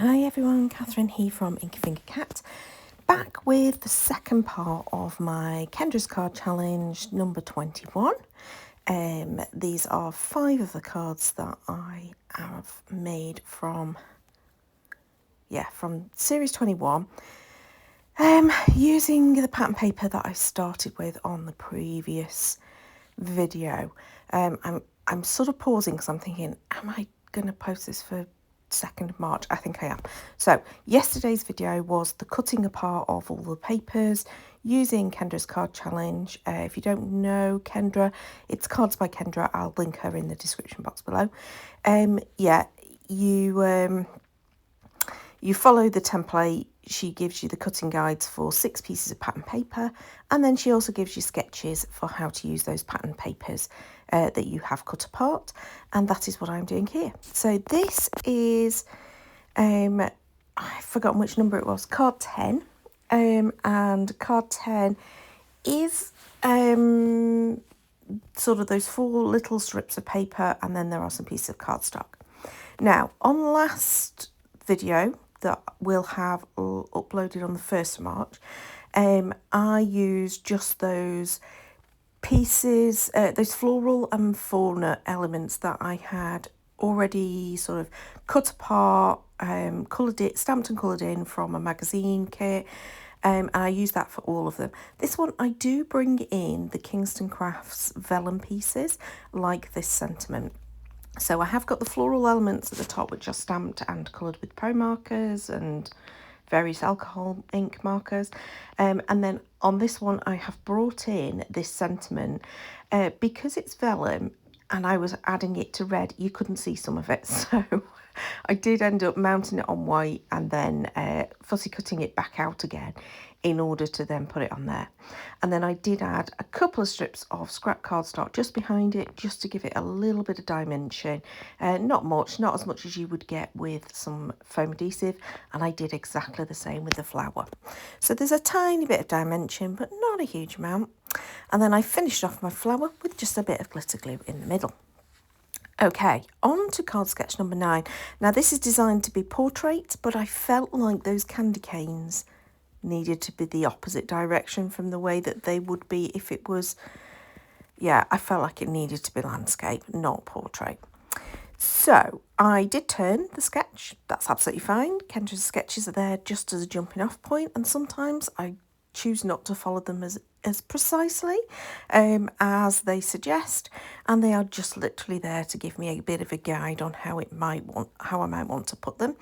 Hi everyone, Catherine here from Inky Finger Cat, back with the second part of my Kendra's Card Challenge number 21. These are 5 of the cards that I have made from series 21, using the pattern paper that I started with on the previous video. I'm sort of pausing because I'm thinking, am I going to post this for 2nd of March? I think I am. So yesterday's video was the cutting apart of all the papers using Kendra's Card Challenge. If you don't know Kendra, it's Cards by Kendra. I'll link her in the description box below. You follow the template. She gives you the cutting guides for 6 pieces of pattern paper, and then she also gives you sketches for how to use those pattern papers that you have cut apart, and that is what I'm doing here. So this is, I've forgotten which number it was, card 10, and card 10 is sort of those 4 little strips of paper, and then there are some pieces of cardstock. Now, on last video that we'll have uploaded on the 1st of March, I used just those pieces, those floral and fauna elements that I had already sort of cut apart, stamped and coloured in from a magazine kit, and I use that for all of them. This one I do bring in the Kingston Crafts vellum pieces, like this sentiment. So I have got the floral elements at the top, which are stamped and coloured with pro markers and various alcohol ink markers. And then on this one, I have brought in this sentiment. Because it's vellum and I was adding it to red, you couldn't see some of it. So I did end up mounting it on white and then fussy cutting it back out again in order to then put it on there. And then I did add a couple of strips of scrap cardstock just behind it, just to give it a little bit of dimension. Not much, not as much as you would get with some foam adhesive. And I did exactly the same with the flower. So there's a tiny bit of dimension, but not a huge amount. And then I finished off my flower with just a bit of glitter glue in the middle. Okay, on to card sketch number 9. Now this is designed to be portrait, but I felt like those candy canes needed to be the opposite direction from the way that they would be if it was, I felt like it needed to be landscape, not portrait. So I did turn the sketch. That's absolutely fine. Kendra's sketches are there just as a jumping off point, and sometimes I choose not to follow them as precisely as they suggest, and they are just literally there to give me a bit of a guide on how I might want to put them.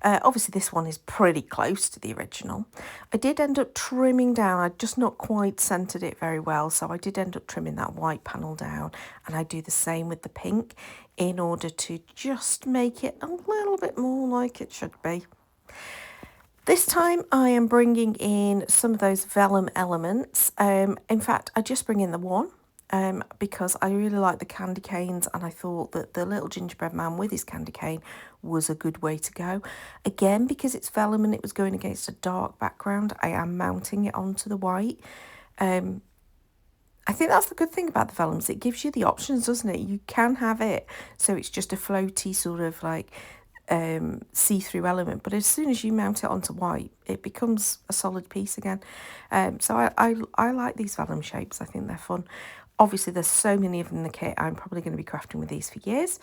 Obviously this one is pretty close to the original. I did end up trimming down. I just not quite centered it very well, so I did end up trimming that white panel down, and I do the same with the pink in order to just make it a little bit more like it should be. This time I am bringing in some of those vellum elements. In fact, I just bring in the one because I really like the candy canes, and I thought that the little gingerbread man with his candy cane was a good way to go. Again, because it's vellum and it was going against a dark background, I am mounting it onto the white. I think that's the good thing about the vellums. It gives you the options, doesn't it? You can have it so it's just a floaty sort of like see-through element, but as soon as you mount it onto white, it becomes a solid piece again. So I like these vellum shapes. I think they're fun. Obviously there's so many of them in the kit, I'm probably going to be crafting with these for years.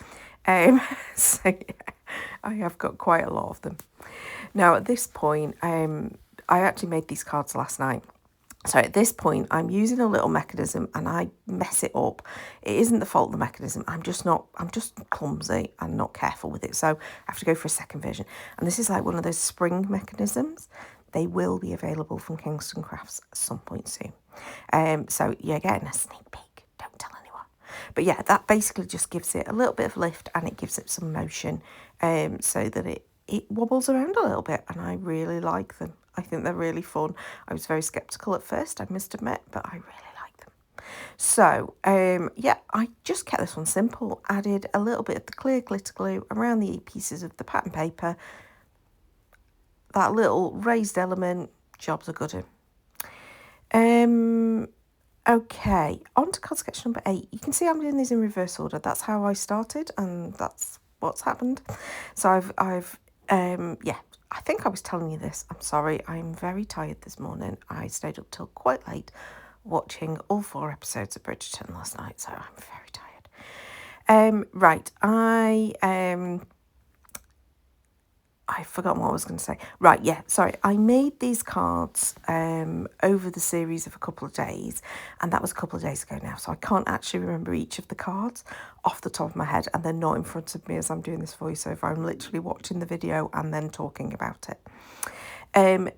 So yeah, I have got quite a lot of them. Now at this point, I actually made these cards last night. So at this point, I'm using a little mechanism and I mess it up. It isn't the fault of the mechanism. I'm just clumsy and not careful with it. So I have to go for a second version. And this is like one of those spring mechanisms. They will be available from Kingston Crafts at some point soon. So you're getting a sneak peek. Don't tell anyone. But yeah, that basically just gives it a little bit of lift and it gives it some motion so that it wobbles around a little bit, and I really like them. I think they're really fun. I was very sceptical at first, I must admit, but I really like them. So, I just kept this one simple. Added a little bit of the clear glitter glue around the pieces of the pattern paper. That little raised element, jobs are good. Okay, on to card sketch number 8. You can see I'm doing these in reverse order. That's how I started, and that's what's happened. So I've Yeah, I think I was telling you this. I'm sorry, I'm very tired this morning. I stayed up till quite late watching all 4 episodes of Bridgerton last night, so I'm very tired. Right, I've forgotten what I was going to say. Right, yeah, sorry. I made these cards over the series of a couple of days, and that was a couple of days ago now, so I can't actually remember each of the cards off the top of my head, and they're not in front of me as I'm doing this voiceover. I'm literally watching the video and then talking about it. I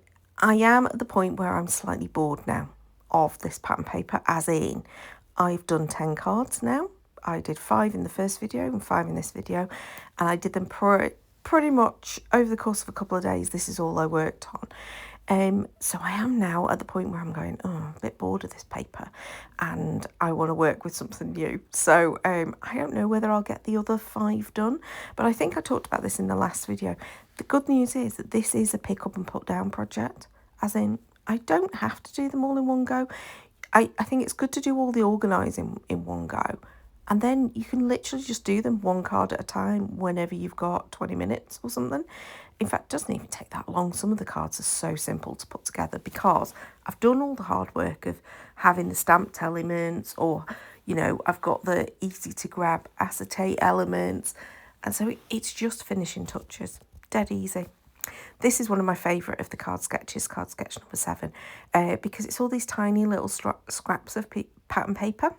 am at the point where I'm slightly bored now of this pattern paper, as in I've done 10 cards now. I did 5 in the first video and 5 in this video, and I did them pretty much over the course of a couple of days. This is all I worked on. So I am now at the point where I'm going, oh, I'm a bit bored of this paper and I want to work with something new. So I don't know whether I'll get the other 5 done, but I think I talked about this in the last video. The good news is that this is a pick up and put down project, as in I don't have to do them all in one go. I think it's good to do all the organising in one go. And then you can literally just do them 1 card at a time whenever you've got 20 minutes or something. In fact, it doesn't even take that long. Some of the cards are so simple to put together because I've done all the hard work of having the stamped elements, or, you know, I've got the easy to grab acetate elements. And so it's just finishing touches. Dead easy. This is one of my favourite of the card sketches, card sketch number 7, because it's all these tiny little scraps of pattern paper.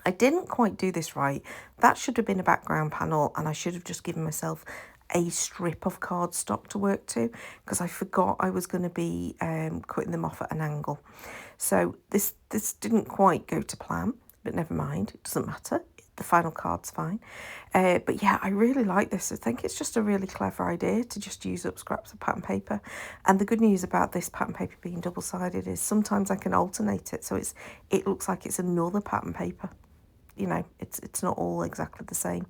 I didn't quite do this right. That should have been a background panel, and I should have just given myself a strip of cardstock to work to, because I forgot I was going to be cutting them off at an angle. So this didn't quite go to plan, but never mind, it doesn't matter. The final card's fine. But yeah, I really like this. I think it's just a really clever idea to just use up scraps of pattern paper. And the good news about this pattern paper being double-sided is sometimes I can alternate it, so it looks like it's another pattern paper. You know, it's not all exactly the same.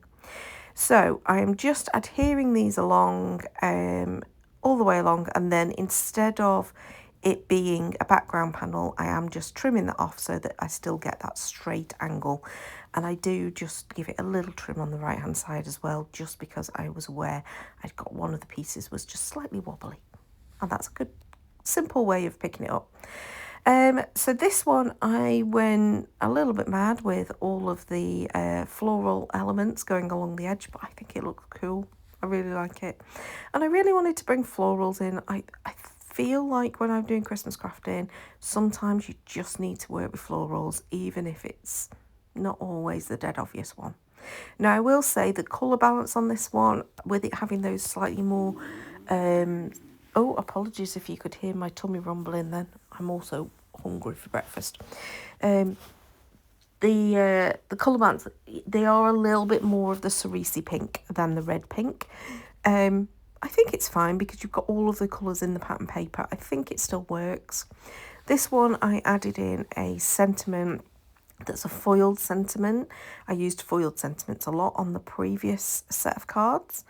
So I am just adhering these along, all the way along, and then instead of it being a background panel, I am just trimming that off so that I still get that straight angle. And I do just give it a little trim on the right hand side as well, just because I was aware I'd got one of the pieces was just slightly wobbly, and that's a good simple way of picking it up. So this one I went a little bit mad with all of the floral elements going along the edge, but I think it looks cool. I really like it. And I really wanted to bring florals in. I feel like when I'm doing Christmas crafting, sometimes you just need to work with florals, even if it's not always the dead obvious one. Now, I will say the colour balance on this one, with it having those slightly more... oh, apologies if you could hear my tummy rumbling then. I'm also hungry for breakfast. The colour balance, they are a little bit more of the cerise pink than the red pink. I think it's fine because you've got all of the colours in the pattern paper. I think it still works. This one I added in a sentiment that's a foiled sentiment. I used foiled sentiments a lot on the previous set of cards.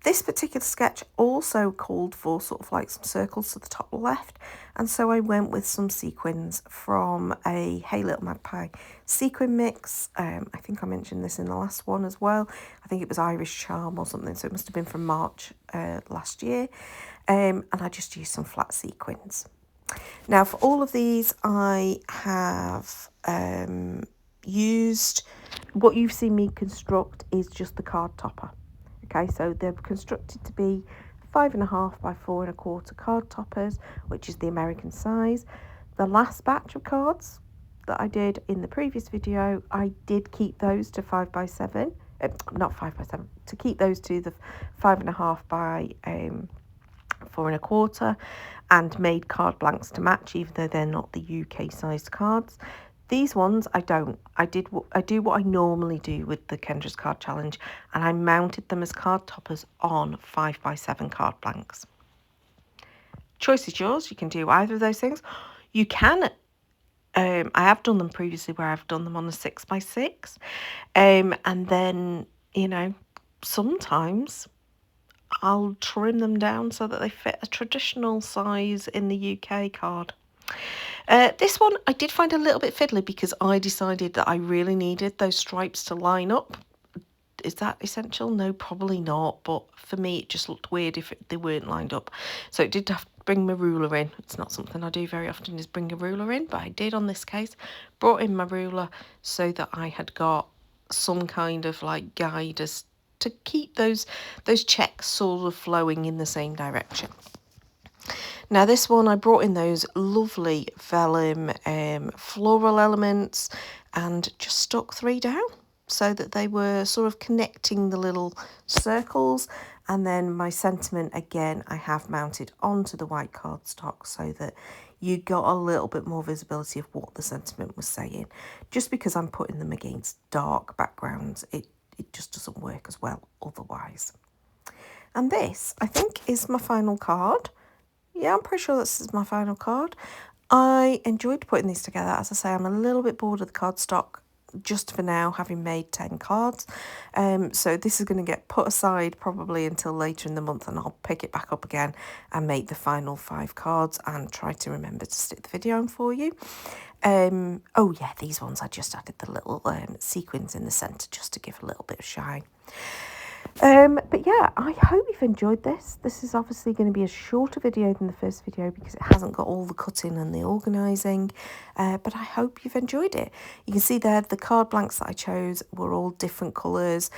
This particular sketch also called for sort of like some circles to the top left, and so I went with some sequins from a Hey Little Magpie sequin mix. I think I mentioned this in the last one as well. I think it was Irish Charm or something, so it must have been from March last year. And I just used some flat sequins. Now for all of these I have used, what you've seen me construct is just the card topper. Okay, so they're constructed to be 5.5 by 4.25 card toppers, which is the American size. The last batch of cards that I did in the previous video, I did keep those to 5 by 7, not 5 by 7, to keep those to the 5.5 by 4.25, and made card blanks to match, even though they're not the UK sized cards. These ones I don't. I do what I normally do with the Kendra's Card Challenge, and I mounted them as card toppers on 5 by 7 card blanks. Choice is yours. You can do either of those things. You can, I have done them previously where I've done them on a 6 by 6, and then, you know, sometimes I'll trim them down so that they fit a traditional size in the UK card. This one I did find a little bit fiddly because I decided that I really needed those stripes to line up. is that essential? No, probably not. But for me, it just looked weird if they weren't lined up. So it did have to bring my ruler in. It's not something I do very often, is bring a ruler in, but I did on this case. Brought in my ruler so that I had got some kind of like guide as to keep those checks sort of flowing in the same direction. Now this one, I brought in those lovely vellum floral elements and just stuck 3 down so that they were sort of connecting the little circles. And then my sentiment, again, I have mounted onto the white cardstock so that you got a little bit more visibility of what the sentiment was saying. Just because I'm putting them against dark backgrounds, it just doesn't work as well otherwise. And this, I think, is my final card. Yeah, I'm pretty sure this is my final card. I enjoyed putting these together. As I say, I'm a little bit bored of the cardstock just for now, having made 10 cards. So this is going to get put aside probably until later in the month, and I'll pick it back up again and make the final 5 cards and try to remember to stick the video on for you. Oh yeah, these ones I just added the little sequins in the centre just to give a little bit of shine. But yeah, I hope you've enjoyed this. This is obviously going to be a shorter video than the first video because it hasn't got all the cutting and the organising, but I hope you've enjoyed it. You can see there the card blanks that I chose were all different colours,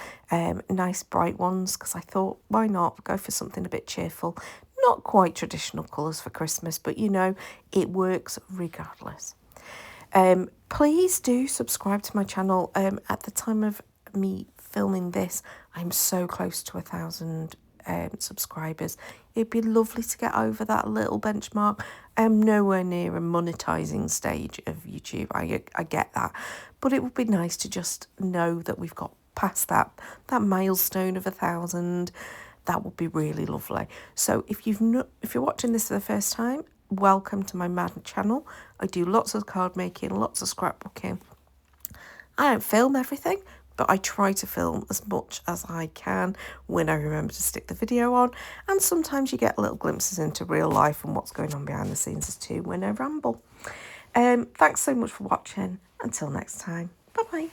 nice bright ones, because I thought, why not go for something a bit cheerful. Not quite traditional colours for Christmas, but you know, it works regardless. Please do subscribe to my channel. At the time of me filming this, I'm so close to 1,000 subscribers. It'd be lovely to get over that little benchmark. I'm nowhere near a monetizing stage of YouTube. I get that, but it would be nice to just know that we've got past that milestone of 1,000. That would be really lovely. So if you're watching this for the first time, welcome to my mad channel. I do lots of card making, lots of scrapbooking. I don't film everything, but I try to film as much as I can when I remember to stick the video on. And sometimes you get little glimpses into real life and what's going on behind the scenes too when I ramble. Thanks so much for watching. Until next time. Bye-bye.